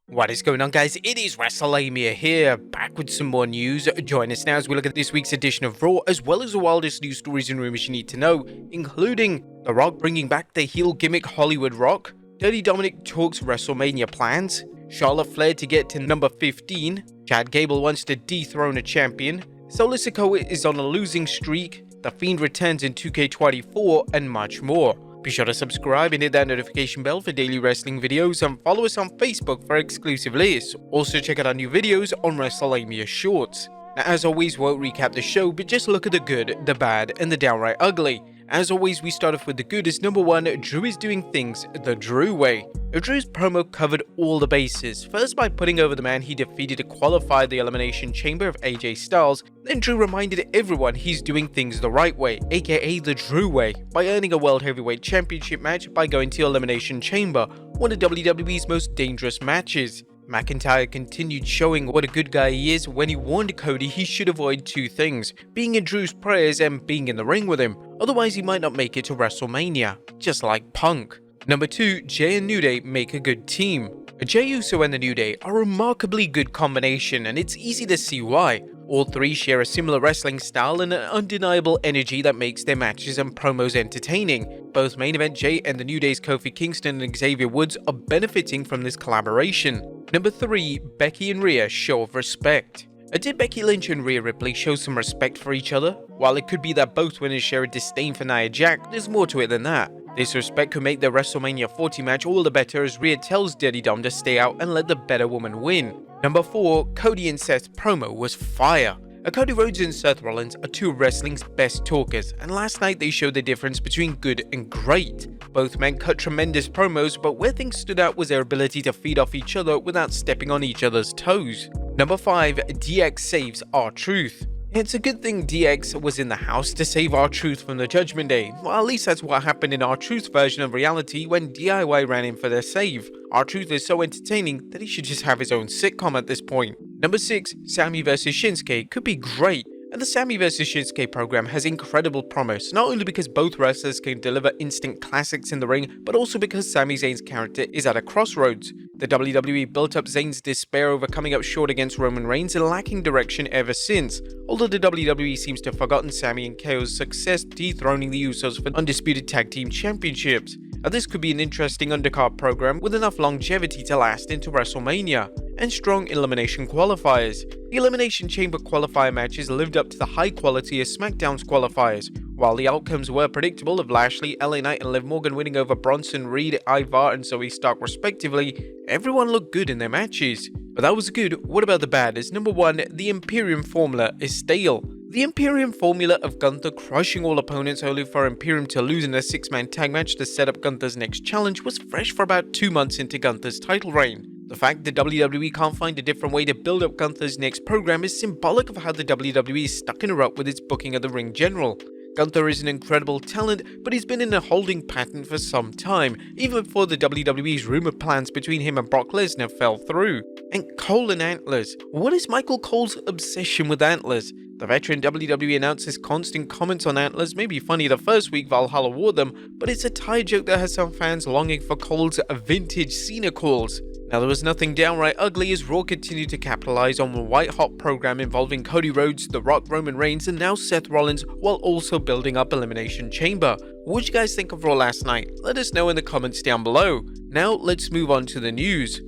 What is going on, guys? It is Wrestlelamia here, back with some more news. Join us now as we look at this week's edition of Raw, as well as the wildest news stories and rumors you need to know, including The Rock bringing back the heel gimmick Hollywood Rock, Dirty Dominic talks WrestleMania plans, Charlotte Flair to get to number 15, Chad Gable wants to dethrone a champion, Sikoa is on a losing streak, The Fiend returns in 2K24, and much more. Be sure to subscribe and hit that notification bell for daily wrestling videos, and follow us on Facebook for exclusive lists. Also check out our new videos on Wrestlelamia Shorts. Now, as always, we won't recap the show, but just look at the good, the bad, and the downright ugly. As always, we start off with the good as number 1, Drew is doing things the Drew way. Drew's promo covered all the bases, first by putting over the man he defeated to qualify the Elimination Chamber of AJ Styles, then Drew reminded everyone he's doing things the right way, aka the Drew way, by earning a World Heavyweight Championship match by going to Elimination Chamber, one of WWE's most dangerous matches. McIntyre continued showing what a good guy he is when he warned Cody he should avoid two things, being in Drew's prayers and being in the ring with him, otherwise he might not make it to WrestleMania, just like Punk. Number 2, Jay and New Day make a good team. Jey Uso and the New Day are a remarkably good combination, and it's easy to see why. All three share a similar wrestling style and an undeniable energy that makes their matches and promos entertaining. Both main event Jay and the New Day's Kofi Kingston and Xavier Woods are benefiting from this collaboration. Number 3, Becky and Rhea show of respect. Did Becky Lynch and Rhea Ripley show some respect for each other? While it could be that both winners share a disdain for Nia Jax, there's more to it than that. This respect could make the WrestleMania 40 match all the better as Rhea tells Dirty Dom to stay out and let the better woman win. Number 4, Cody and Seth's promo was fire. Cody Rhodes and Seth Rollins are two of wrestling's best talkers, and last night they showed the difference between good and great. Both men cut tremendous promos, but where things stood out was their ability to feed off each other without stepping on each other's toes. Number 5, DX saves R-Truth. It's a good thing DX was in the house to save R-Truth from the Judgment Day. Well, at least that's what happened in R-Truth's version of reality when DIY ran in for their save. R-Truth is so entertaining that he should just have his own sitcom at this point. Number 6, Sami vs Shinsuke could be great. And the Sami vs Shinsuke program has incredible promise, not only because both wrestlers can deliver instant classics in the ring, but also because Sami Zayn's character is at a crossroads. The WWE built up Zayn's despair over coming up short against Roman Reigns and lacking direction ever since, although the WWE seems to have forgotten Sami and KO's success dethroning the Usos for undisputed tag team championships. Now, this could be an interesting undercard program with enough longevity to last into WrestleMania, and strong elimination qualifiers. The Elimination Chamber qualifier matches lived up to the high quality of SmackDown's qualifiers. While the outcomes were predictable of Lashley, LA Knight and Liv Morgan winning over Bronson Reed, Ivar and Zoe Stark respectively, everyone looked good in their matches. But that was good. What about the bad? As number 1, the Imperium formula is stale. The Imperium formula of Gunther crushing all opponents only for Imperium to lose in a 6-man tag match to set up Gunther's next challenge was fresh for about 2 months into Gunther's title reign. The fact that WWE can't find a different way to build up Gunther's next program is symbolic of how the WWE is stuck in a rut with its booking of the ring general. Gunther is an incredible talent, but he's been in a holding pattern for some time, even before the WWE's rumored plans between him and Brock Lesnar fell through. And Cole and antlers. What is Michael Cole's obsession with antlers? The veteran WWE announcer's constant comments on antlers may be funny the first week Valhalla wore them, but it's a tired joke that has some fans longing for Cole's vintage Cena calls. Now, there was nothing downright ugly as Raw continued to capitalize on the white-hot program involving Cody Rhodes, The Rock, Roman Reigns, and now Seth Rollins, while also building up Elimination Chamber. What did you guys think of Raw last night? Let us know in the comments down below. Now, let's move on to the news.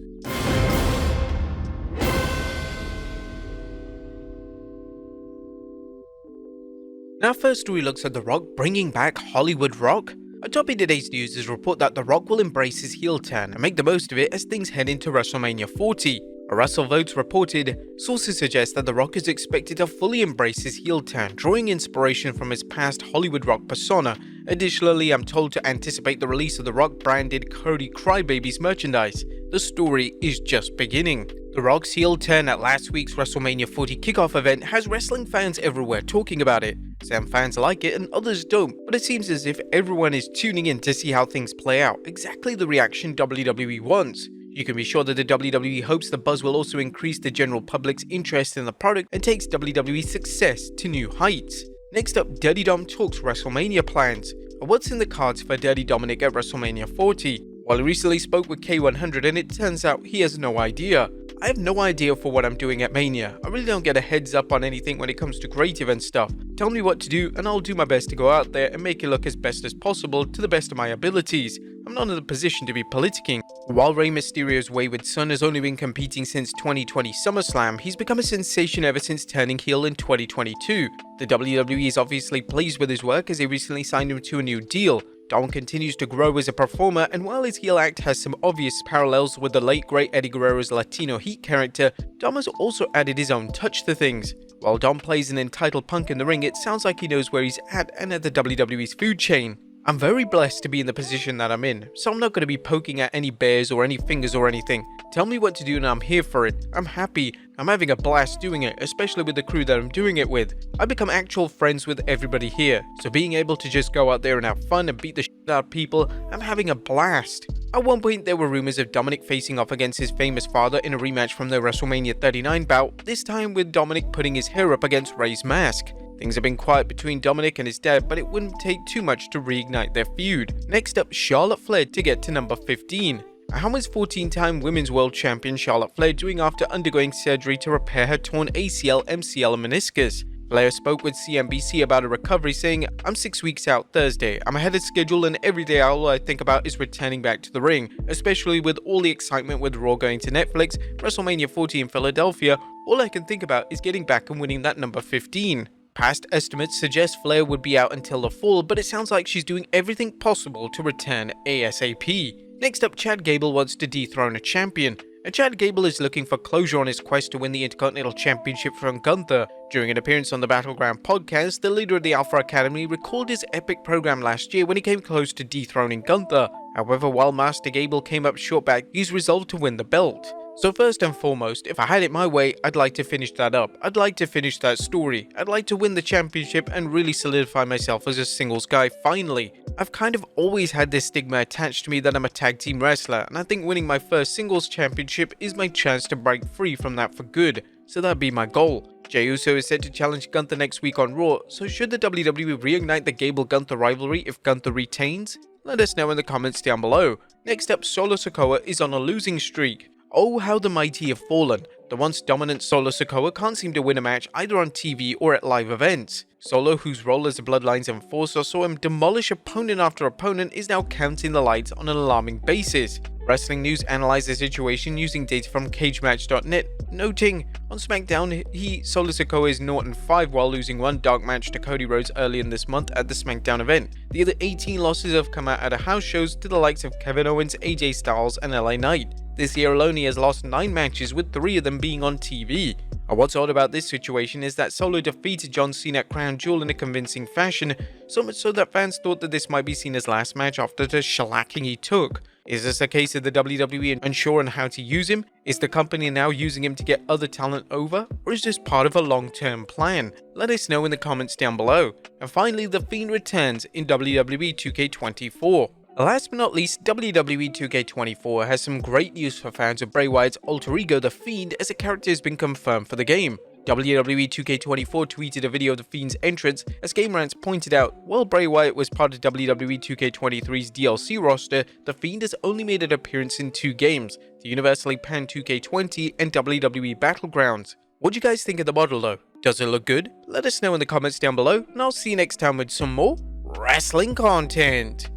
Now, first story looks at The Rock bringing back Hollywood Rock. Atop in today's news is a report that The Rock will embrace his heel turn and make the most of it as things head into WrestleMania 40. A WrestleVotes reported, sources suggest that The Rock is expected to fully embrace his heel turn, drawing inspiration from his past Hollywood Rock persona. Additionally, I'm told to anticipate the release of The Rock branded Cody Crybabies merchandise. The story is just beginning. The Rock's heel turn at last week's WrestleMania 40 kickoff event has wrestling fans everywhere talking about it. Some fans like it and others don't, but it seems as if everyone is tuning in to see how things play out, exactly the reaction WWE wants. You can be sure that the WWE hopes the buzz will also increase the general public's interest in the product and takes WWE's success to new heights. Next up, Dirty Dom talks WrestleMania plans. What's in the cards for Dirty Dominic at WrestleMania 40? Well, I recently spoke with K100 and it turns out he has no idea. I have no idea for what I'm doing at Mania. I really don't get a heads up on anything when it comes to creative and stuff. Tell me what to do and I'll do my best to go out there and make it look as best as possible to the best of my abilities. I'm not in the position to be politicking. While Rey Mysterio's wayward son has only been competing since 2020 SummerSlam, he's become a sensation ever since turning heel in 2022. The WWE is obviously pleased with his work as they recently signed him to a new deal. Dom continues to grow as a performer, and while his heel act has some obvious parallels with the late great Eddie Guerrero's Latino Heat character, Dom has also added his own touch to things. While Dom plays an entitled punk in the ring, it sounds like he knows where he's at and at the WWE's food chain. I'm very blessed to be in the position that I'm in, so I'm not going to be poking at any bears or any fingers or anything. Tell me what to do and I'm here for it. I'm happy. I'm having a blast doing it, especially with the crew that I'm doing it with. I become actual friends with everybody here, so being able to just go out there and have fun and beat the shit out of people, I'm having a blast. At one point there were rumors of Dominic facing off against his famous father in a rematch from the WrestleMania 39 bout, this time with Dominic putting his hair up against Rey's mask. Things have been quiet between Dominic and his dad, but it wouldn't take too much to reignite their feud. Next up, Charlotte Flair to get to number 15. How is 14-time Women's World Champion Charlotte Flair doing after undergoing surgery to repair her torn ACL, MCL and meniscus? Flair spoke with CNBC about her recovery, saying, "I'm 6 weeks out Thursday. I'm ahead of schedule and every day all I think about is returning back to the ring, especially with all the excitement with Raw going to Netflix, WrestleMania 40 in Philadelphia. All I can think about is getting back and winning that number 15. Past estimates suggest Flair would be out until the fall, but it sounds like she's doing everything possible to return ASAP. Next up, Chad Gable wants to dethrone a champion. Chad Gable is looking for closure on his quest to win the Intercontinental Championship from Gunther. During an appearance on the Battleground podcast, the leader of the Alpha Academy recalled his epic program last year when he came close to dethroning Gunther. However, while Master Gable came up short back, he's resolved to win the belt. So first and foremost, if I had it my way, I'd like to finish that up. I'd like to finish that story. I'd like to win the championship and really solidify myself as a singles guy finally. I've kind of always had this stigma attached to me that I'm a tag team wrestler, and I think winning my first singles championship is my chance to break free from that for good. So that'd be my goal. Jey Uso is set to challenge Gunther next week on Raw, so should the WWE reignite the Gable-Gunther rivalry if Gunther retains? Let us know in the comments down below. Next up, Solo Sikoa is on a losing streak. Oh, how the mighty have fallen. The once dominant Solo Sikoa can't seem to win a match either on TV or at live events. Solo, whose role as the Bloodline's enforcer saw him demolish opponent after opponent, is now counting the lights on an alarming basis. Wrestling News analyzed the situation using data from CageMatch.net, noting, on SmackDown, Solo Sikoa is 0-5 while losing one dark match to Cody Rhodes earlier in this month at the SmackDown event. The other 18 losses have come out at house shows to the likes of Kevin Owens, AJ Styles and LA Knight. This year alone he has lost 9 matches, with 3 of them being on TV. And what's odd about this situation is that Solo defeated John Cena at Crown Jewel in a convincing fashion, so much so that fans thought that this might be Cena's last match after the shellacking he took. Is this a case of the WWE unsure on how to use him? Is the company now using him to get other talent over? Or is this part of a long-term plan? Let us know in the comments down below. And finally, The Fiend returns in WWE 2K24. Last but not least, WWE 2K24 has some great news for fans of Bray Wyatt's alter ego The Fiend, as a character has been confirmed for the game. WWE 2K24 tweeted a video of The Fiend's entrance, as Game Rants pointed out, while Bray Wyatt was part of WWE 2K23's DLC roster, The Fiend has only made an appearance in 2 games, the universally panned 2K20 and WWE Battlegrounds. What do you guys think of the model though? Does it look good? Let us know in the comments down below, and I'll see you next time with some more wrestling content.